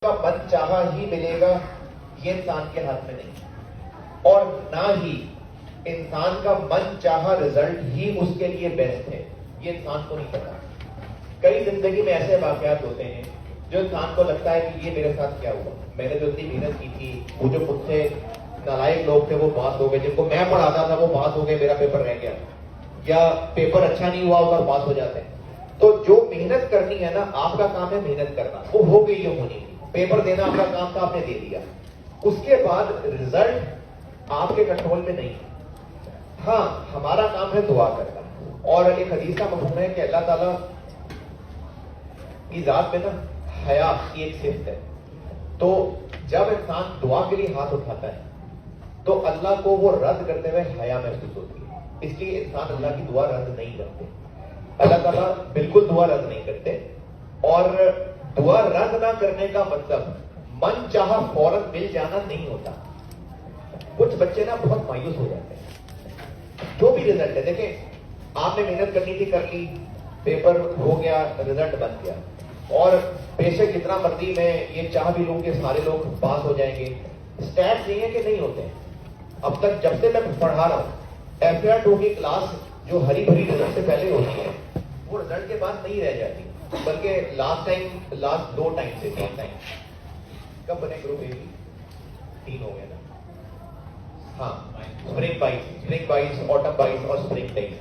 کا من چاہا ہی ملے گا یہ انسان کے ہاتھ میں نہیں، اور نہ ہی انسان کا من چاہا رزلٹ ہی اس کے لیے بیسٹ ہے، یہ انسان کو نہیں پتا۔ کئی زندگی میں ایسے واقعات ہوتے ہیں جو انسان کو لگتا ہے کہ یہ میرے ساتھ کیا ہوا، میں نے جو اتنی محنت کی تھی، وہ جو مجھ سے نالائق لوگ تھے وہ پاس ہو گئے، جن کو میں پڑھاتا تھا وہ پاس ہو گئے، میرا پیپر رہ گیا، یا پیپر اچھا نہیں ہوا اور پاس ہو جاتے ہیں۔ تو جو محنت کرنی ہے نا، آپ کا کام ہے محنت کرنا، وہ ہو گئی ہے ہونی، پیپر دینا آپ کا کام تھا، آپ نے دے دیا۔ اس کے بعد رزلٹ آپ کے کنٹرول میں نہیں ہے۔ ہاں، ہمارا کام ہے دعا کرنا، اور ایک حدیث کا مفہوم ہے کہ اللہ تعالیٰ کی ذات میں نا حیا کی ایک صفت ہے، تو جب انسان دعا کے لیے ہاتھ اٹھاتا ہے تو اللہ کو وہ رد کرتے ہوئے حیا محسوس ہوتی ہے، اس لیے انسان اللہ کی دعا رد نہیں کرتے۔ اللہ تعالیٰ بالکل دعا رد نہیں کرتے، اور دعا رد نہ کرنے کا مطلب من چاہا فوراً مل جانا نہیں ہوتا۔ کچھ بچے نا بہت مایوس ہو جاتے ہیں، جو بھی رزلٹ ہے، دیکھیں آپ نے محنت کرنی تھی، کر لی، پیپر ہو گیا، رزلٹ بن گیا، اور بے شک جتنا مرضی میں یہ چاہ بھی لوں کہ سارے لوگ پاس ہو جائیں گے، اسٹیٹس نہیں ہے کہ نہیں ہوتے ہیں۔ اب تک جب سے میں پڑھا رہا ہوں، FR2 کی کلاس جو ہری بھری رزلٹ سے پہلے ہوتی ہے وہ رزلٹ کے بعد نہیں رہ جاتی، بلکہ لاسٹ 2 ٹائم سے 3 ٹائم۔ کب بنے گروپ اے بھی 3 ہو گئے نا؟ ہاں، اسپرنگ 22، آٹم 22 اور اسپرنگ 23۔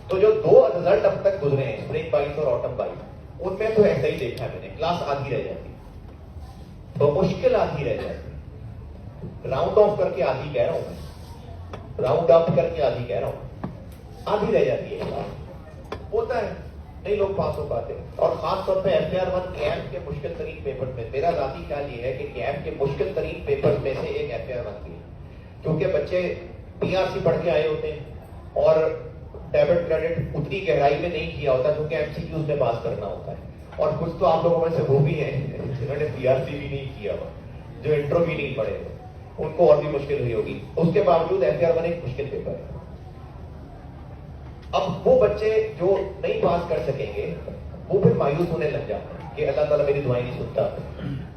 تو جو 2 رزلٹ اب تک گزرے ہیں، اسپرنگ 22 اور آٹم 22، ان میں تو ایسا ہی دیکھا میں نے، کلاس آدھی رہ جاتی، بمشکل آدھی رہ جاتی، راؤنڈ آف کر کے آدھی کہہ رہا ہوں میں، راؤنڈ اپ کر کے آدھی کہہ رہا ہوں، آدھی رہ جاتی ہے کلاس۔ ہوتا ہے، نہیں لوگ پاس ہو پاتے، اور خاص طور پہ FR1 کیمپ کے مشکل ترین پیپر میں میرا ذاتی خیال یہ ہے کہ کیمپ کے مشکل ترین پیپر میں سے ایک FR1 بھی ہے، کیونکہ بچے PRC پڑھ کے آئے ہوتے ہیں اور ڈیبٹ کریڈٹ اتنی گہرائی میں نہیں کیا ہوتا، کیونکہ MCQs میں پاس کرنا ہوتا ہے، اور کچھ تو آپ لوگوں میں سے وہ بھی ہیں جنہوں نے PRC بھی نہیں کیا ہوا، جو انٹرو بھی نہیں پڑھے ہوئے، ان کو اور بھی مشکل ہوئی ہوگی۔ اس کے باوجود FR1 ایک مشکل پیپر ہے۔ اب وہ بچے جو نہیں پاس کر سکیں گے وہ پھر مایوس ہونے لگ جاتے ہیں کہ اللہ تعالیٰ میری دعائیں نہیں سنتا۔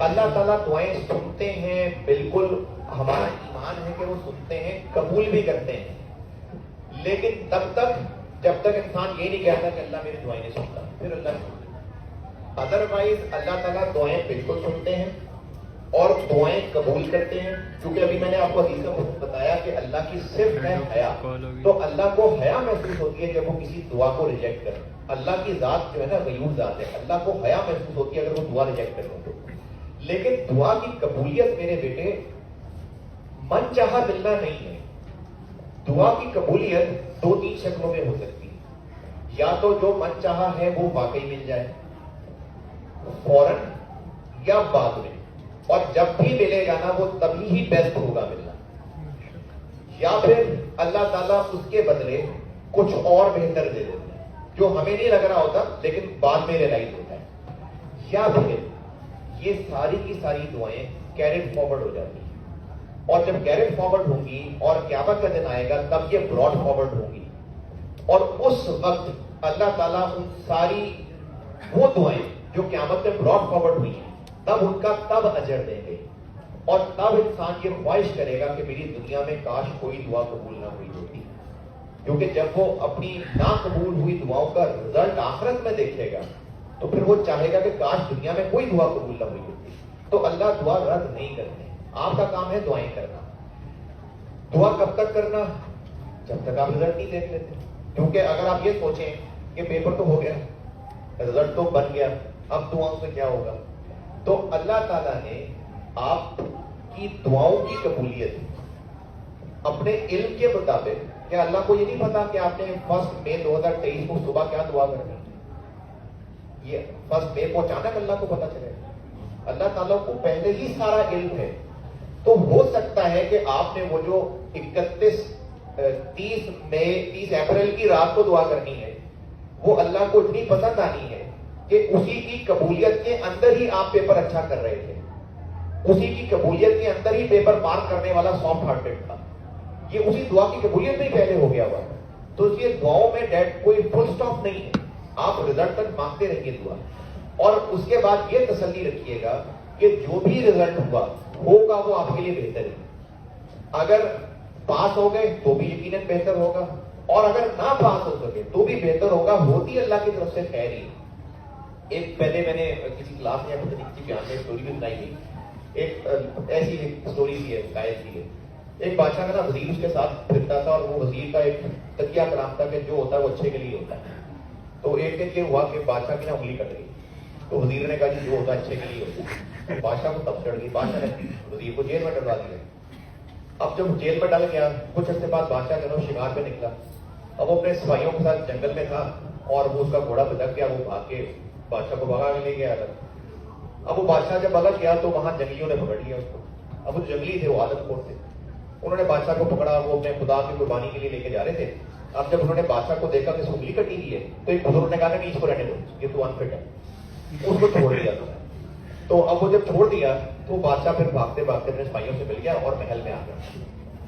اللہ تعالیٰ دعائیں سنتے ہیں، بالکل ہمارا ایمان ہے کہ وہ سنتے ہیں، قبول بھی کرتے ہیں، لیکن تب تک جب تک انسان یہ نہیں کہتا کہ اللہ میری دعائیں نہیں سنتا، پھر اللہ سنتا۔ ادروائز اللہ تعالیٰ دعائیں بالکل سنتے ہیں اور دعائیں قبول کرتے ہیں، کیونکہ ابھی میں نے آپ کو حدیث کا بتایا کہ اللہ کی صرف ہے حیا، تو اللہ کو حیا محسوس ہوتی ہے جب وہ کسی دعا کو ریجیکٹ کرے۔ اللہ کی ذات جو ہے نا غیور ذات ہے، اللہ کو حیا محسوس ہوتی ہے اگر وہ دعا ریجیکٹ کرے تو۔ لیکن دعا کی قبولیت میرے بیٹے من چاہا ملنا نہیں ہے۔ دعا کی قبولیت 2-3 شکلوں میں ہو سکتی ہے، یا تو جو من چاہا ہے وہ واقعی مل جائے فوراً یا بعد میں، اور جب بھی ملے گا نا وہ تبھی ہی بیسٹ ہوگا ملنا، یا پھر اللہ تعالیٰ اس کے بدلے کچھ اور بہتر دے دیتے ہیں جو ہمیں نہیں لگ رہا ہوتا لیکن بعد میں ریلائز ہوتا ہے، یا پھر یہ ساری کی ساری دعائیں کیریڈ فارورڈ ہو جاتی ہیں، اور جب کیریڈ فارورڈ ہوں گی اور قیامت کا دن آئے گا تب یہ براڈ فارورڈ ہوں گی، اور اس وقت اللہ تعالیٰ ان ساری وہ دعائیں جو قیامت میں براڈ فارورڈ ہوئی ہیں تب ان کا تب اجر دیں گے، اور تب انسان یہ خواہش کرے گا کہ میری دنیا میں کاش کوئی دعا قبول نہ ہوئی ہوتی، کیونکہ جب وہ اپنی ناقبول ہوئی دعاؤں کا رزلٹ آخرت میں دیکھے گا تو پھر وہ چاہے گا کہ کاش دنیا میں کوئی دعا قبول نہ ہوئی ہوتی۔ تو اللہ دعا رد نہیں کرتے، آپ کا کام ہے دعائیں کرنا۔ دعا کب تک کرنا؟ جب تک آپ رزلٹ نہیں دیکھ لیتے، کیونکہ اگر آپ یہ سوچیں کہ پیپر تو ہو گیا، رزلٹ تو بن گیا، اب دعاؤں سے کیا ہوگا، تو اللہ تعالیٰ نے آپ کی دعاؤں کی قبولیت اپنے علم کے مطابق، کیا اللہ کو یہ نہیں پتا کہ آپ نے 1 مئی 2023 کو صبح کیا دعا کرنی؟ یہ 1 مئی کو اچانک اللہ کو پتا چلے؟ اللہ تعالیٰ کو پہلے ہی سارا علم ہے۔ تو ہو سکتا ہے کہ آپ نے وہ جو 30 اپریل کی رات کو دعا کرنی ہے وہ اللہ کو اتنی پسند آنی ہے کہ اسی کی قبولیت کے اندر ہی آپ پیپر اچھا کر رہے تھے، اسی کی قبولیت کے اندر ہی پیپر مارک کرنے والا سافٹ ہارٹڈ تھا، یہ اسی دعا کی قبولیت میں ہی پہلے ہو گیا ہوا۔ تو یہ دعاؤں میں کوئی فل سٹاپ نہیں ہے، آپ رزلٹ تک مانگتے رہیے دعا، اور اس کے بعد یہ تسلی رکھیے گا کہ جو بھی رزلٹ ہوگا وہ آپ کے لیے بہتر ہے. اگر پاس ہو گئے تو بھی یقیناً بہتر ہوگا, اور اگر نہ پاس ہو سکے تو بھی بہتر ہوگا. ہوتی اللہ کی طرف سے خیر ہی. ایک پہلے میں نے کسی کلاس میں کسی بیان میں اسٹوری بھی بتائی تھی. ایک ایسی اسٹوری تھی ہے, شاید تھی. ایک بادشاہ کا نا وزیر اس کے ساتھ پھرتا تھا, اور وہ وزیر کا ایک تکیہ کلام تھا کہ جو ہوتا ہے وہ اچھے کے لیے ہوتا ہے. تو ایک دن یہ ہوا کہ بادشاہ کی نا انگلی کٹ گئی. تو وزیر نے کہا جی جو ہوتا ہے اچھے کے لیے ہوتا ہے. بادشاہ کو تب چڑھ گئی. بادشاہ نے وزیر کو جیل میں ڈلوا دیا. اب جب جیل میں ڈل گیا, کچھ عرصے بعد بادشاہ جو ہے شکار پہ نکلا. اب وہ اپنے سپاہیوں کے ساتھ جنگل میں تھا, اور وہ اس کا گھوڑا پھدک گیا. وہ بھاگ کے بادشاہ کو بھگا کے لے گیا. اب وہ بادشاہ جب بھگا گیا تو وہاں جنگلیوں نے پکڑ لیا اس کو. اب وہ جنگلی تھے, وہ عادت خور تھے. انہوں نے بادشاہ کو پکڑا, وہ اپنے خدا کی قربانی کے لیے لے کے جا رہے تھے. اب جب انہوں نے بادشاہ کو دیکھا کہ اس کو انگلی کٹی ہوئی ہے, تو ایک بزرگ نے کہا کہ اس کو رہنے دو, یہ تو انفٹ ہے. اس کو چھوڑ دیا. تو اب وہ جب چھوڑ دیا تو بادشاہ پھر بھاگتے بھاگتے اپنے سپاہیوں سے مل گیا اور محل میں آ گیا.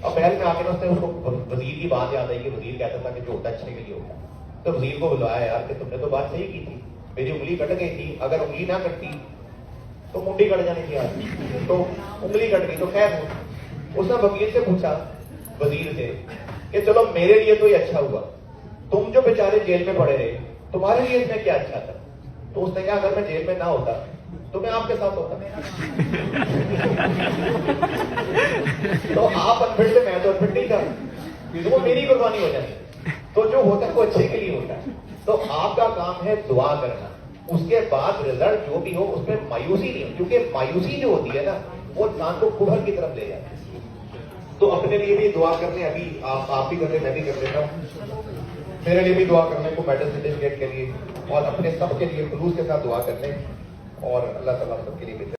اب محل میں آ کے اس کو وزیر کی بات یاد آئی کہ وزیر کہتا تھا کہ جو ہوتا ہے اچھے کے لیے ہوتا ہے. تو وزیر کو بلوایا, یار کہ تم نے تو بات صحیح کی تھی, میری انگلی کٹ گئی تھی, اگر انگلی نہ کٹتی تو منڈی کٹ جانے کی آتی, تو انگلی کٹ گئی تو خیر. اس نے وکیل سے پوچھا, وزیر سے, کہ چلو میرے لیے تو یہ اچھا ہوا, تم جو بیچارے جیل میں پڑے رہے تمہارے لیے اس میں کیا اچھا تھا؟ تو اس نے کہا اگر میں جیل میں نہ ہوتا تو میں آپ کے ساتھ ہوتا. تو آپ انفٹ سے, میں تو انفٹ نہیں تھا, تو وہ میری قربانی ہو جاتی. تو جو ہوتا ہے وہ اچھے کے لیے ہوتا ہے. تو آپ کا کام ہے دعا کرنا, اس کے بعد رزلٹ جو بھی ہو اس میں مایوسی نہیں ہو, کیونکہ مایوسی جو ہوتی ہے نا وہ انسان کو کفر کی طرف لے جاتی ہے. تو اپنے لیے بھی دعا کرنے, ابھی آپ بھی کر لیں, میں بھی کر لیتا ہوں. میرے لیے بھی دعا کرنے کو میڈل سرٹیفکیٹ کے لیے, اور اپنے سب کے لیے خلوص کے ساتھ دعا کر لیں, اور اللہ تعالیٰ سب کے لیے